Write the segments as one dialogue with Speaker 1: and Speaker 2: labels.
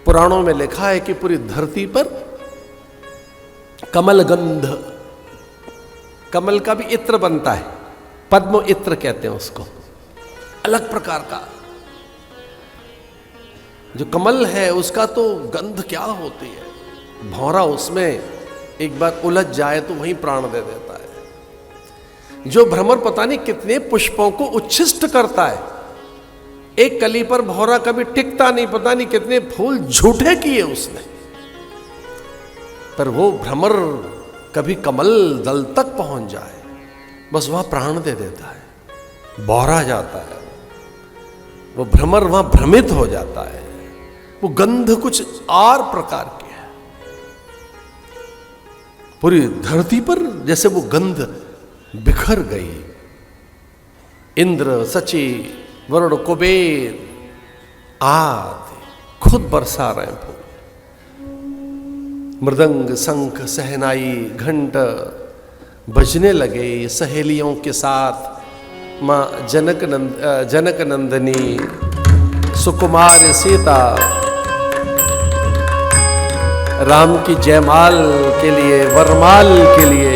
Speaker 1: पुराणों में लिखा है कि पूरी धरती पर कमल गंध, कमल का भी इत्र बनता है, पद्म इत्र कहते हैं उसको, अलग प्रकार का। जो कमल है उसका तो गंध क्या होती है, भौरा उसमें एक बार उलझ जाए तो वहीं प्राण दे देता है। जो भ्रमर पता नहीं कितने पुष्पों को उच्छिष्ट करता है, एक कली पर भौरा कभी टिकता नहीं, पता नहीं कितने फूल झूठे किए उसने, पर वो भ्रमर कभी कमल दल तक पहुंच जाए बस वहां प्राण दे देता है, बौरा जाता है वो भ्रमर, वहां भ्रमित हो जाता है। वो गंध कुछ और प्रकार की है, पूरी धरती पर जैसे वो गंध बिखर गई। इंद्र, सची, वरुण, कुबेर आदि खुद बरसा रहे हैं फूल। मृदंग, शंख, सहनाई, घंट बजने लगे सहेलियों के साथ। मां जनक नंदिनी सुकुमार सीता राम की जयमाल के लिए, वरमाल के लिए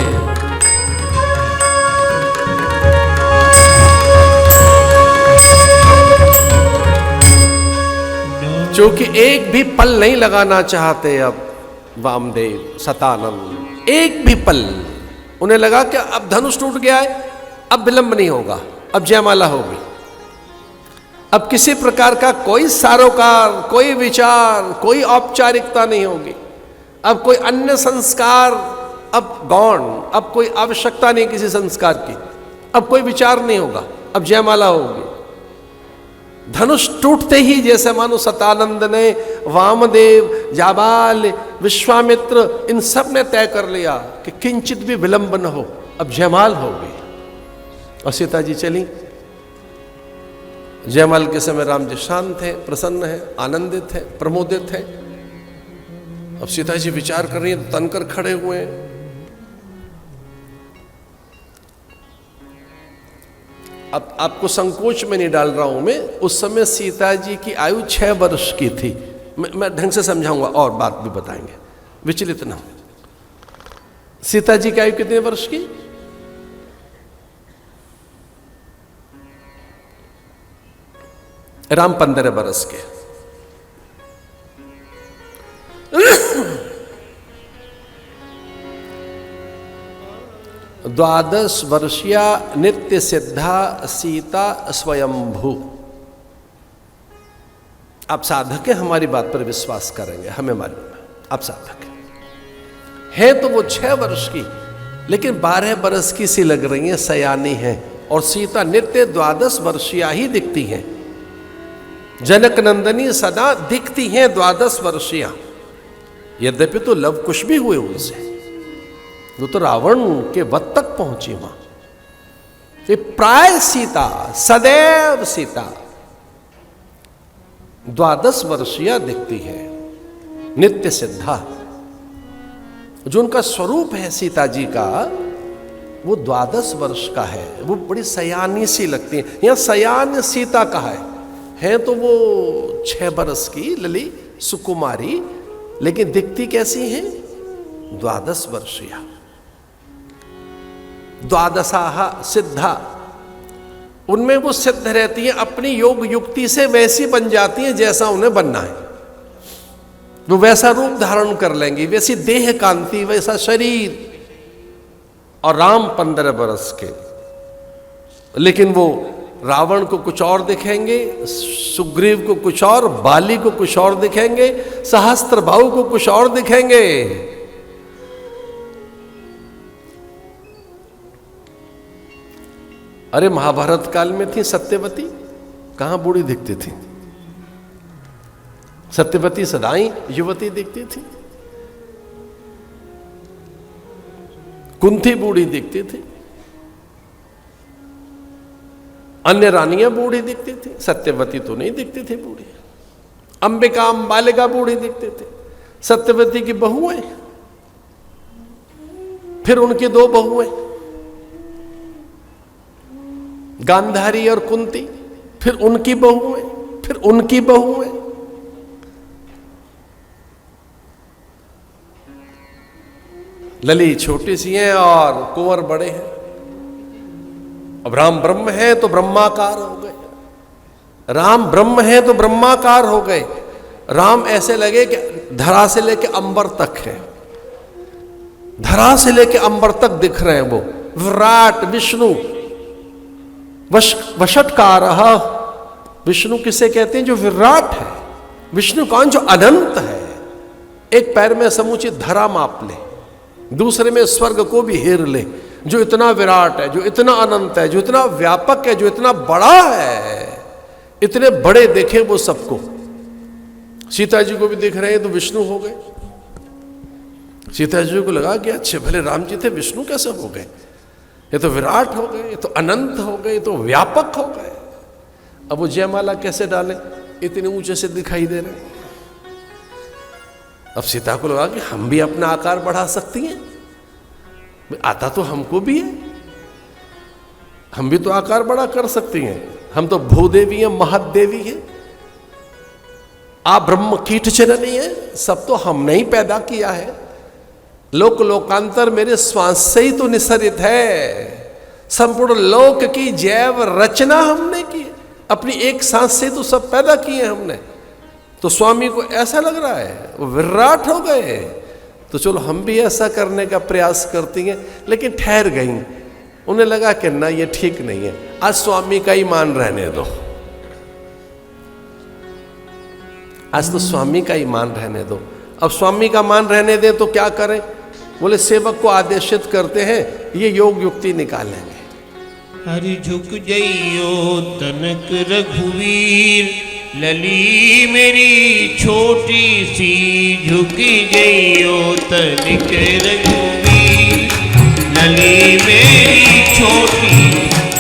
Speaker 1: क्योंकि एक भी पल नहीं लगाना चाहते अब वामदेव सतानंद, एक भी पल। उन्हें लगा कि अब धनुष टूट गया है, अब विलंब नहीं होगा, अब जयमाला होगी, अब किसी प्रकार का कोई सारोकार, कोई विचार, कोई औपचारिकता नहीं होगी, अब कोई अन्य संस्कार, अब गौण, अब कोई आवश्यकता नहीं किसी संस्कार की, अब कोई विचार नहीं होगा, अब जयमाला होगी। धनुष टूटते ही जैसे मानो सतानंद ने, वामदेव, जाबाल, विश्वामित्र, इन सब ने तय कर लिया कि किंचित भी विलंब न हो, अब जयमाल होगी। और सीता जी चली। जयमाल के समय राम जी शांत हैं, प्रसन्न हैं, आनंदित हैं, प्रमोदित हैं। अब सीता जी विचार कर रही हैं, तनकर खड़े हुए हैं। अब आपको संकोच में नहीं डाल रहा हूं मैं, उस समय सीता जी की आयु 6 वर्ष की थी। मैं ढंग से समझाऊंगा और बात भी बताएंगे, विचलित ना हो। सीता जी की आयु कितने वर्ष की? राम 15 बरस के। द्वादश वर्षीय नित्य सिद्धा सीता स्वयंभू। आप साधक हैं, हमारी बात पर विश्वास करेंगे, हमें मालूम है आप साधक हैं। तो वो 6 वर्ष की, लेकिन 12 बरस की सी लग रही हैं, सयानी हैं। और सीता नित्य 12 वर्षीय ही दिखती हैं। जनक नंदिनी सदा दिखती हैं 12 वर्षीय। यद्यपि तो लव कुश भी हुए उनसे, वो तो रावण के वध तक पहुंची वहां। ये प्राय सीता, सदैव सीता 12 वर्षीय दिखती है, नित्य सिद्धा। जो उनका स्वरूप है सीता जी का, वो 12 वर्ष का है। वो बड़ी सयानी सी लगती है। यहां सयान सीता कहा है तो वो 6 बरस की लली सुकुमारी, लेकिन दिखती कैसी है? 12 वर्षीय। द्वादशाह सिद्धा, उनमें वो सिद्ध रहती है, अपनी योग युक्ति से वैसी बन जाती है जैसा उन्हें बनना है। वो वैसा रूप धारण कर लेंगी, वैसी देह कांति, वैसा शरीर। और राम 15 बरस के, लेकिन वो रावण को कुछ और दिखेंगे, सुग्रीव को कुछ और, बाली को कुछ और दिखेंगे, सहस्त्रबाहु को कुछ और दिखेंगे। अरे महाभारत काल में थी सत्यवती, कहां बूढ़ी दिखती थी? सत्यवती सदाई युवती दिखती थी। कुंती बूढ़ी दिखती थी, अन्य रानियां बूढ़ी दिखती थी, सत्यवती तो नहीं दिखती थी बूढ़ी। अंबिका, अंबालिका बूढ़ी दिखते थे। सत्यवती की बहुएं, फिर उनकी 2 बहुएं, गांधारी और कुंती, फिर उनकी बहुएं, फिर उनकी बहुएं। लली छोटी सी हैं और कुंवर बड़े हैं। अब राम ब्रह्म है तो ब्रह्माकार हो गए, राम ब्रह्म है तो ब्रह्माकार हो गए। राम ऐसे लगे कि धरा से लेके अंबर तक है, धरा से लेके अंबर तक दिख रहे हैं वो। विराट विष्णु वशटकार, विष्णु किसे कहते हैं? जो विराट है। विष्णु कौन? जो अनंत है। एक पैर में समूची धरा माप ले, दूसरे में स्वर्ग को भी हेर ले। जो इतना विराट है, जो इतना अनंत है, जो इतना व्यापक है, जो इतना बड़ा है, इतने बड़े देखे वो सबको। सीता जी को भी देख रहे हैं तो विष्णु हो गए। सीता जी को लगा कि अच्छे भले राम जी थे, विष्णु कैसे हो गए? ये तो विराट हो गए, ये तो अनंत हो गए, ये तो व्यापक हो गए। अब वो जयमाला कैसे डालें? इतने ऊंचे से दिखाई दे रहे। अब सीता को लगा कि हम भी अपना आकार बढ़ा सकती हैं, आता तो हमको भी है, हम भी तो आकार बड़ा कर सकती हैं। हम तो भूदेवी हैं, महदेवी हैं, आप ब्रह्म कीट जननी है, सब तो हमने ही पैदा किया है। लोक लोकांतर मेरे श्वास से ही तो निसरित है। संपूर्ण लोक की जैव रचना हमने की, अपनी एक सांस से तो सब पैदा किए हमने। तो स्वामी को ऐसा लग रहा है वो विराट हो गए, तो चलो हम भी ऐसा करने का प्रयास करती हैं। लेकिन ठहर गई, उन्हें लगा कि ना ये ठीक नहीं है, आज स्वामी का ही मान रहने दो, आज तो स्वामी का ही मान रहने दो। अब स्वामी का मान रहने दें तो क्या करें? बोले सेवक को आदेशित करते हैं, ये योग युक्ति निकालेंगे।
Speaker 2: हरि झुक जइयो तनक रघुवीर, लली मेरी छोटी सी झुक जइयो तनिक रघुवीर, लली मेरी छोटी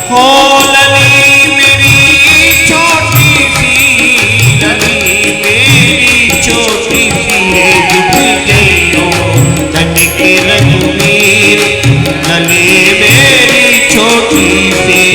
Speaker 2: हो, लली मेरी छोटी सी, लली मेरी छोटी सी झुक जइयो तनिक रघुवीर, लली मेरी छोटी सी।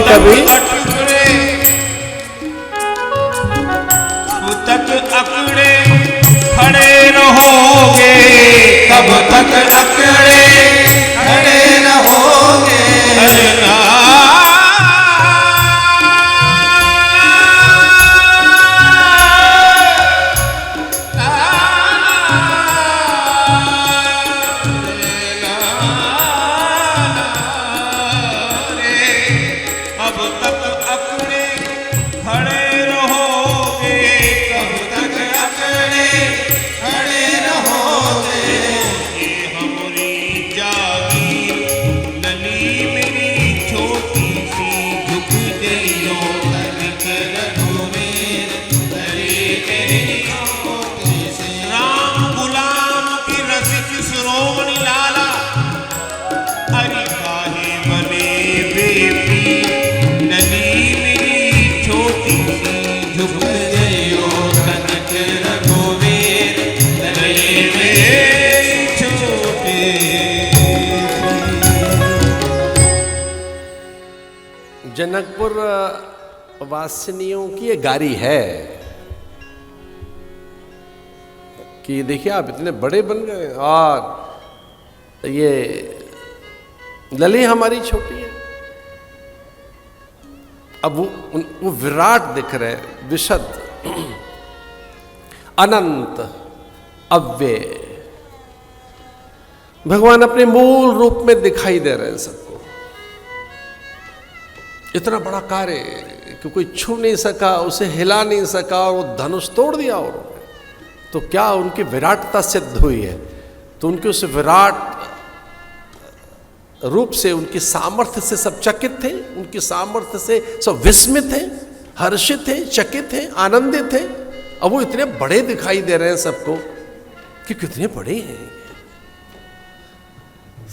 Speaker 1: कभी
Speaker 2: तक अकड़े खड़े रहोगे, कब तक अकड़े खड़े रहोगे,
Speaker 1: जनकपुर वासिनियों की ये गारी है कि देखिए आप इतने बड़े बन गए और ये लली हमारी छोटी है। अब वो विराट दिख रहे, विशद, अनंत, अव्यय। भगवान अपने मूल रूप में दिखाई दे रहे हैं सबको। इतना बड़ा कार्य कि कोई छू नहीं सका, उसे हिला नहीं सका, और वो धनुष तोड़ दिया उन्होंने। तो क्या उनकी विराटता सिद्ध हुई है? तो उनके उस विराट रूप से, उनकी सामर्थ्य से सब चकित थे, उनकी सामर्थ्य से सब विस्मित थे, हर्षित थे, चकित थे, आनंदित थे। अब वो इतने बड़े दिखाई दे रहे हैं सबको कि कितने बड़े हैं।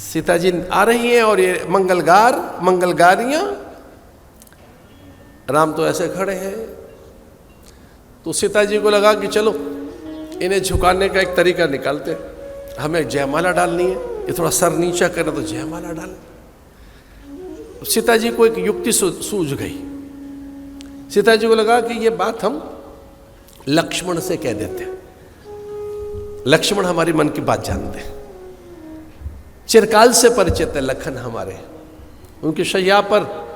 Speaker 1: सीता जी आ रही हैं और ये मंगलगारियां, राम तो ऐसे खड़े हैं। तो सीता जी को लगा कि चलो इन्हें झुकाने का एक तरीका निकालते, हमें जयमाला डालनी है, ये थोड़ा सर नीचा करे तो जयमाला डाल। सीता जी को एक युक्ति सूझ गई। सीता जी को लगा कि ये बात हम लक्ष्मण से कह देते हैं, लक्ष्मण हमारी मन की बात जानते हैं, चिरकाल से परिचित है लखन हमारे, उनकी शैया पर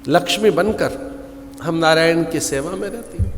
Speaker 1: लक्ष्मी बनकर हम नारायण की सेवा में रहती हैं।